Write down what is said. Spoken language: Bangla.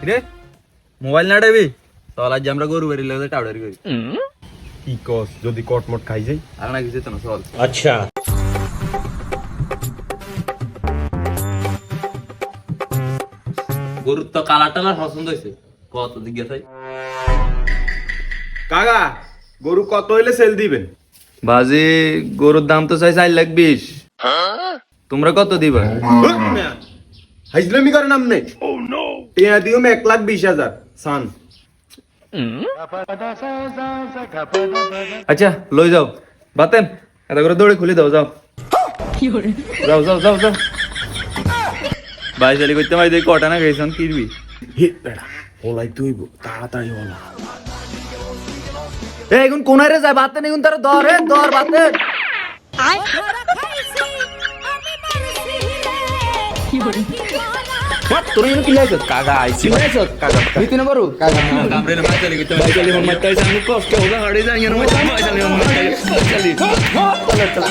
রে মোবাইল না ডাবি চল আজ আমরা গরু বাড়ি লাগে টাউডারি করি কি কস যদি কটমট খাই যাই আর না কিছু তো না চল अच्छा গরুর তো কালার টালার পছন্দ হয়েছে কত জিজ্ঞাসা কাকা গরু কত হইলে সেল দিবেন? বাজি গরুর দাম তো চাই 4,20,000 তোমরা কত দিবা হাইজলামি করে নাম নেই টিয়া দিও 1,20,000 সান আচ্ছা লই যাও বাতেন এটা করে দৌড়ে খুলে দাও যাও যাও যাও যাও যাও ভাই চালি করতে ভাই দেখি কটা না গেছেন কিরবি হে বেড়া ওলাই তুই তাড়াতাড়ি ওলা এখন কোনারে যায় বাতেন এখন তার দর হে দর বাতেন তোর এখানে কি লাগছে কাকা আইছি কাকা নিতে না করু কাকা কামরে না চালি করতে ভাই চালি মন মারতে আমি কষ্ট হোগা হাড়ে যাই না ভাই চালি মন মারতে চালি চল চল